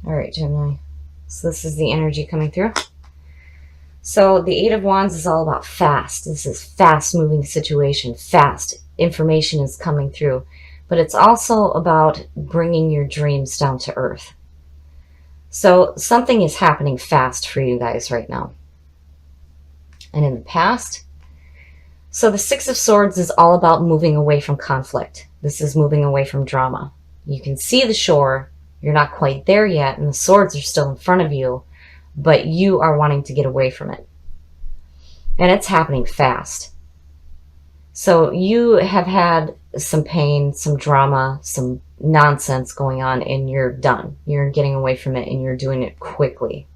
All right, Gemini. So this is the energy coming through. So the Eight of Wands is all about fast. This is fast-moving situation. Fast information is coming through. But it's also about bringing your dreams down to earth. So something is happening fast for you guys right now. And in the past, so the Six of Swords is all about moving away from conflict. This is moving away from drama. You can see the shore. You're not quite there yet, and the swords are still in front of you, but you are wanting to get away from it. And it's happening fast. So you have had some pain, some drama, some nonsense going on, and you're done. You're getting away from it, and you're doing it quickly.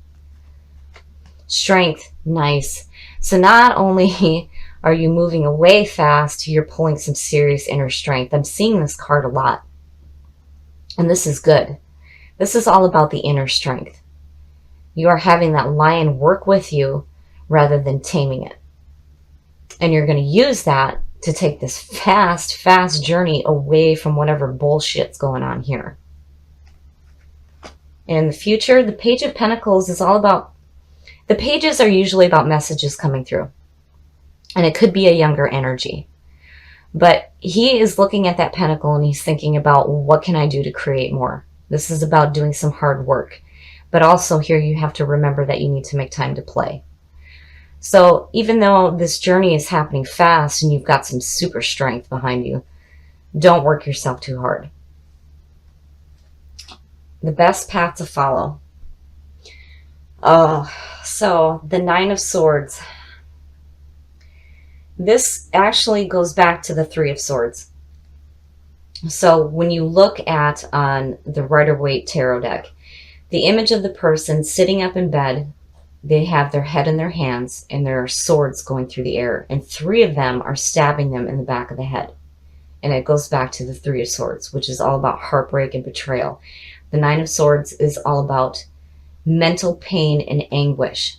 Strength, nice. So not only are you moving away fast, you're pulling some serious inner strength. I'm seeing this card a lot. And this is good. This is all about the inner strength. You are having that lion work with you rather than taming it. And you're going to use that to take this fast journey away from whatever bullshit's going on here. In the future, the Page of Pentacles is all about, the pages are usually about messages coming through. And it could be a younger energy. But he is looking at that pentacle and he's thinking about, what can I do to create more? This is about doing some hard work. But also here you have to remember that you need to make time to play. So even though this journey is happening fast and you've got some super strength behind you, don't work yourself too hard. The best path to follow. Oh, so the Nine of Swords. This actually goes back to the Three of Swords. So when you look at on the Rider-Waite tarot deck, the image of the person sitting up in bed, they have their head in their hands and there are swords going through the air. And three of them are stabbing them in the back of the head. And it goes back to the Three of Swords, which is all about heartbreak and betrayal. The Nine of Swords is all about mental pain and anguish.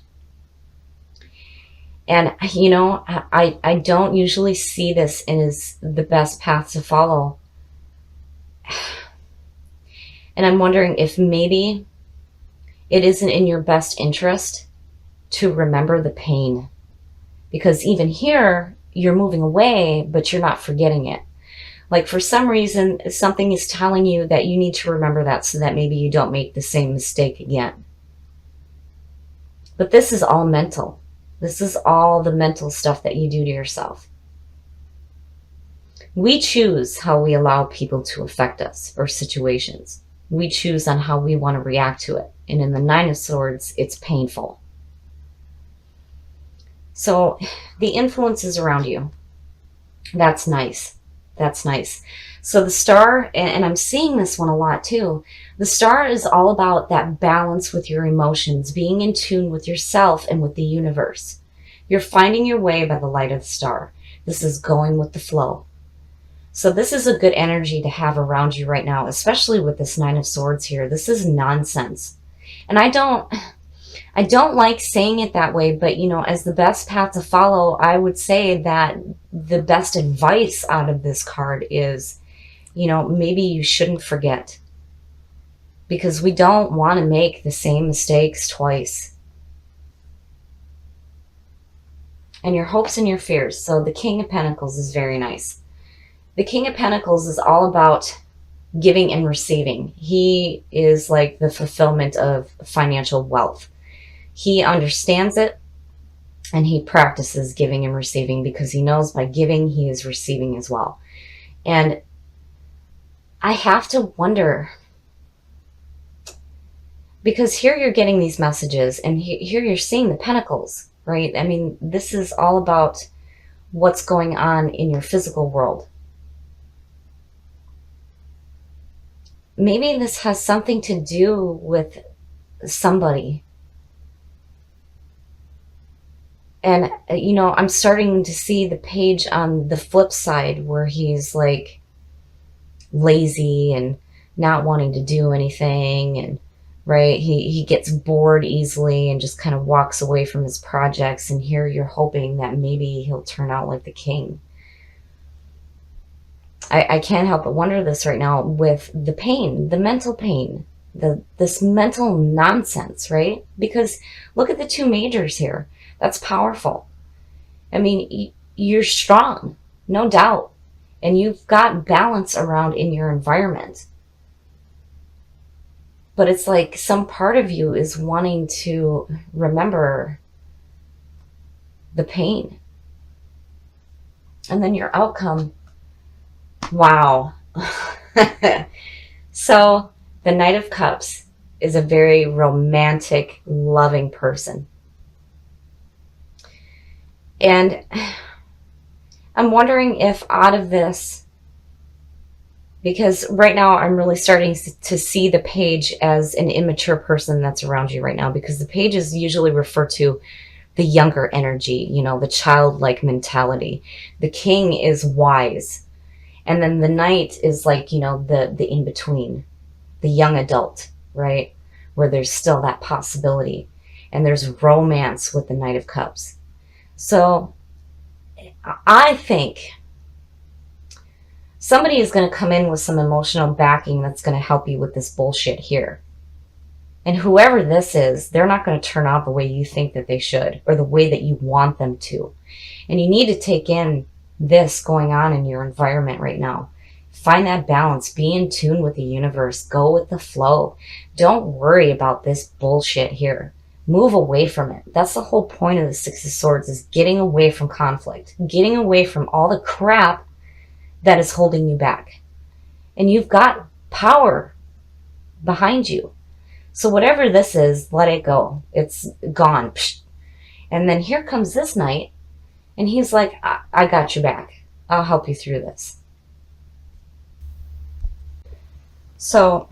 And, you know, I don't usually see this as the best path to follow. And I'm wondering if maybe it isn't in your best interest to remember the pain. Because even here, you're moving away, but you're not forgetting it. Like for some reason, something is telling you that you need to remember that so that maybe you don't make the same mistake again. But this is all mental. This is all the mental stuff that you do to yourself. We choose how we allow people to affect us or situations. We choose on how we want to react to it. And in the Nine of Swords, it's painful. So the influences around you, that's nice. That's nice. So the Star, and I'm seeing this one a lot too, the Star is all about that balance with your emotions, being in tune with yourself and with the universe. You're finding your way by the light of the Star. This is going with the flow. So this is a good energy to have around you right now, especially with this Nine of Swords here. This is nonsense. And I don't like saying it that way, but you know, as the best path to follow, I would say that the best advice out of this card is, you know, maybe you shouldn't forget. Because we don't want to make the same mistakes twice. And your hopes and your fears. So the King of Pentacles is very nice. The King of Pentacles is all about giving and receiving. He is like the fulfillment of financial wealth. He understands it and he practices giving and receiving because he knows by giving he is receiving as well. And I have to wonder, because here you're getting these messages and here you're seeing the pentacles, right? I mean, this is all about what's going on in your physical world. Maybe this has something to do with somebody. And, you know, I'm starting to see the page on the flip side where he's like lazy and not wanting to do anything. And, right, he gets bored easily and just kind of walks away from his projects. And here you're hoping that maybe he'll turn out like the king. I can't help but wonder this right now with the pain, the mental pain. this mental nonsense, right? Because look at the two majors here. That's powerful. I mean, you're strong, no doubt, and you've got balance around in your environment. But it's like some part of you is wanting to remember the pain. And then your outcome, wow. So the Knight of Cups is a very romantic, loving person. And I'm wondering if out of this, because right now I'm really starting to see the page as an immature person that's around you right now, because the pages usually refer to the younger energy, you know, the childlike mentality. The king is wise. And then the knight is like, you know, the in-between, the young adult, right? Where there's still that possibility. And there's romance with the Knight of Cups. So I think somebody is going to come in with some emotional backing that's going to help you with this bullshit here. And whoever this is, they're not going to turn out the way you think that they should, or the way that you want them to. And you need to take in this going on in your environment right now. Find that balance. Be in tune with the universe. Go with the flow. Don't worry about this bullshit here. Move away from it. That's the whole point of the Six of Swords, is getting away from conflict. Getting away from all the crap that is holding you back. And you've got power behind you. So whatever this is, let it go. It's gone. And then here comes this knight, and he's like, I got your back. I'll help you through this. So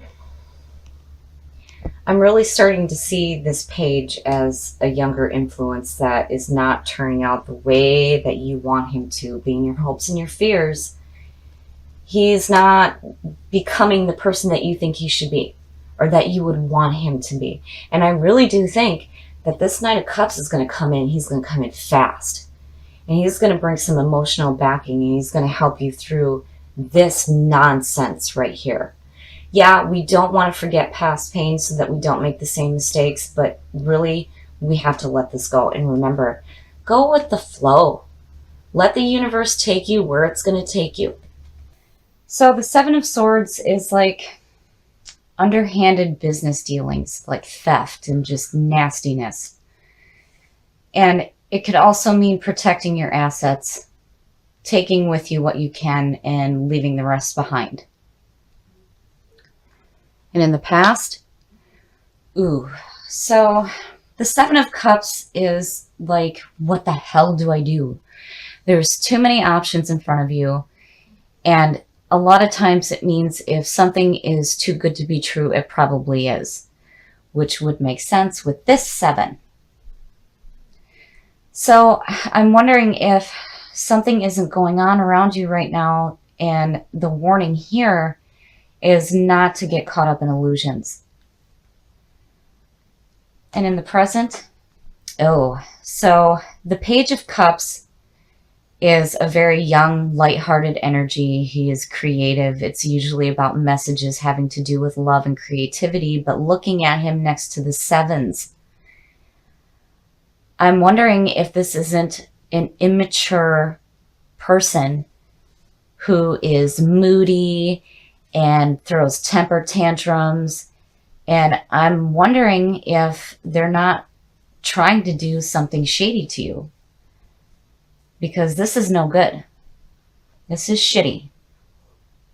I'm really starting to see this page as a younger influence that is not turning out the way that you want him to, being your hopes and your fears. He's not becoming the person that you think he should be, or that you would want him to be. And I really do think that this Knight of Cups is going to come in. He's going to come in fast. And he's going to bring some emotional backing, and he's going to help you through this nonsense right here. Yeah, we don't want to forget past pain so that we don't make the same mistakes, but really, we have to let this go. And remember, go with the flow. Let the universe take you where it's going to take you. So the Seven of Swords is like underhanded business dealings, like theft and just nastiness. And it could also mean protecting your assets, taking with you what you can, and leaving the rest behind. And in the past, so the Seven of Cups is like, what the hell do I do? There's too many options in front of you, and a lot of times it means if something is too good to be true, it probably is, which would make sense with this 7. So I'm wondering if something isn't going on around you right now, and the warning here is not to get caught up in illusions. And in the present, so the Page of Cups is a very young, lighthearted energy. He is creative. It's usually about messages having to do with love and creativity, but looking at him next to the 7s, I'm wondering if this isn't an immature person who is moody and throws temper tantrums. And I'm wondering if they're not trying to do something shady to you, because this is no good. This is shitty.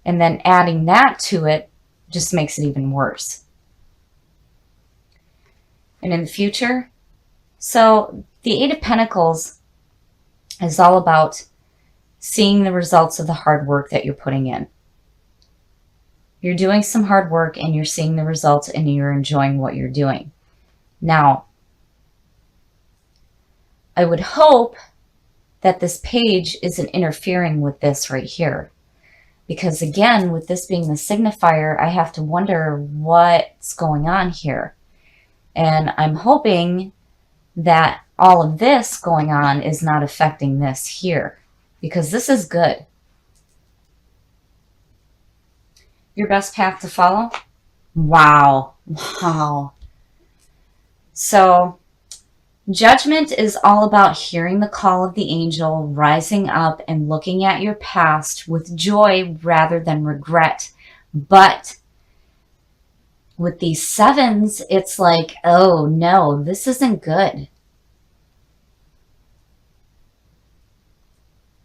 And then adding that to it just makes it even worse. And in the future, so the 8 of Pentacles is all about seeing the results of the hard work that you're putting in. You're doing some hard work and you're seeing the results and you're enjoying what you're doing. Now, I would hope that this page isn't interfering with this right here. Because again, with this being the signifier, I have to wonder what's going on here. And I'm hoping that all of this going on is not affecting this here, because this is good. Your best path to follow? Wow. Wow. So judgment is all about hearing the call of the angel, rising up and looking at your past with joy rather than regret. But with these sevens, it's like, oh no, this isn't good.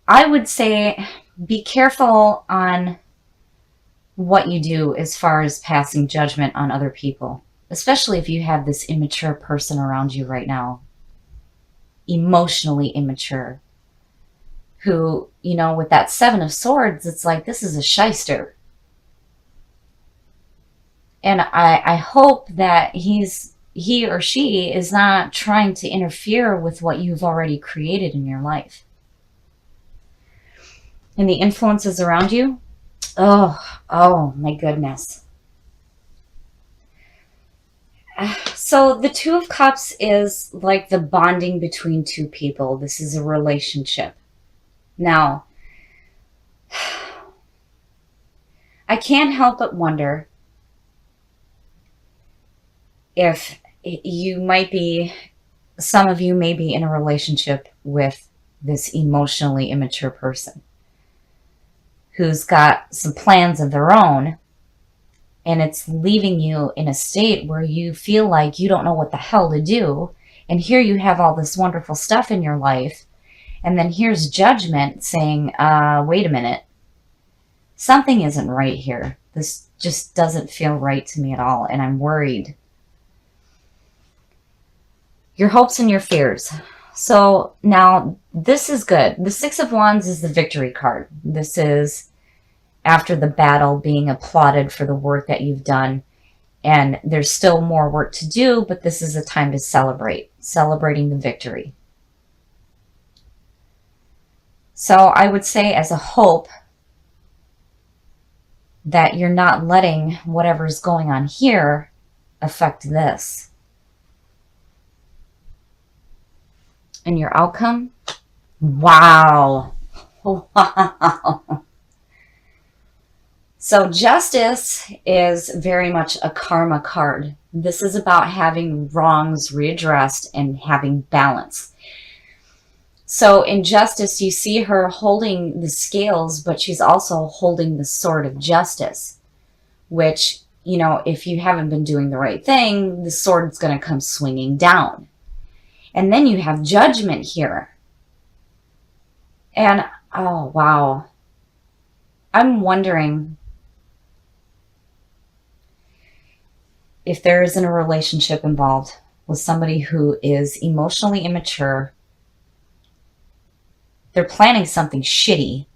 I would say be careful on what you do as far as passing judgment on other people, especially if you have this immature person around you right now, emotionally immature, who, with that Seven of Swords, it's like, this is a shyster. And I hope that he or she is not trying to interfere with what you've already created in your life. And the influences around you, oh my goodness. So the Two of Cups is like the bonding between two people. This is a relationship. Now, I can't help but wonder if some of you may be in a relationship with this emotionally immature person who's got some plans of their own, and it's leaving you in a state where you feel like you don't know what the hell to do. And here you have all this wonderful stuff in your life, and then here's judgment saying, wait a minute, something isn't right here. This just doesn't feel right to me at all, and I'm worried. Your hopes and your fears. So now this is good. The Six of Wands is the victory card. This is after the battle, being applauded for the work that you've done. And there's still more work to do, but this is a time to celebrating the victory. So I would say as a hope that you're not letting whatever's going on here affect this. And your outcome? Wow. Wow. So justice is very much a karma card. This is about having wrongs readdressed and having balance. So in justice, you see her holding the scales, but she's also holding the sword of justice, which, if you haven't been doing the right thing, the sword's going to come swinging down. And then you have judgment here. And, oh, wow. I'm wondering if there isn't a relationship involved with somebody who is emotionally immature. They're planning something shitty.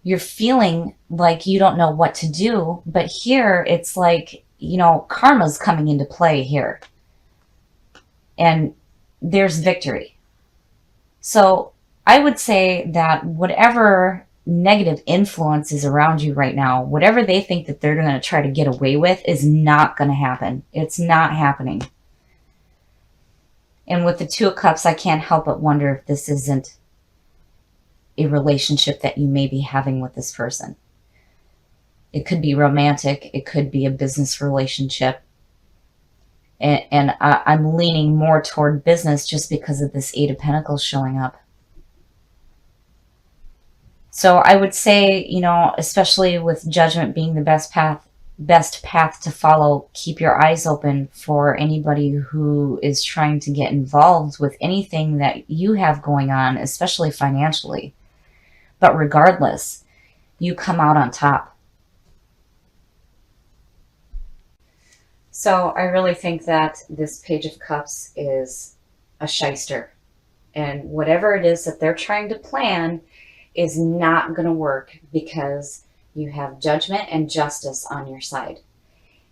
You're feeling like you don't know what to do, but here it's like, karma's coming into play here. And there's victory. So I would say that whatever negative influence is around you right now, whatever they think that they're going to try to get away with is not going to happen. It's not happening. And with the Two of Cups, I can't help but wonder if this isn't a relationship that you may be having with this person. It could be romantic. It could be a business relationship. And I'm leaning more toward business just because of this Eight of Pentacles showing up. So I would say, especially with judgment being the best path to follow, keep your eyes open for anybody who is trying to get involved with anything that you have going on, especially financially. But regardless, you come out on top. So I really think that this Page of Cups is a shyster. And whatever it is that they're trying to plan is not going to work because you have judgment and justice on your side.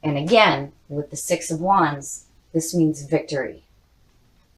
And again, with the Six of Wands, this means victory.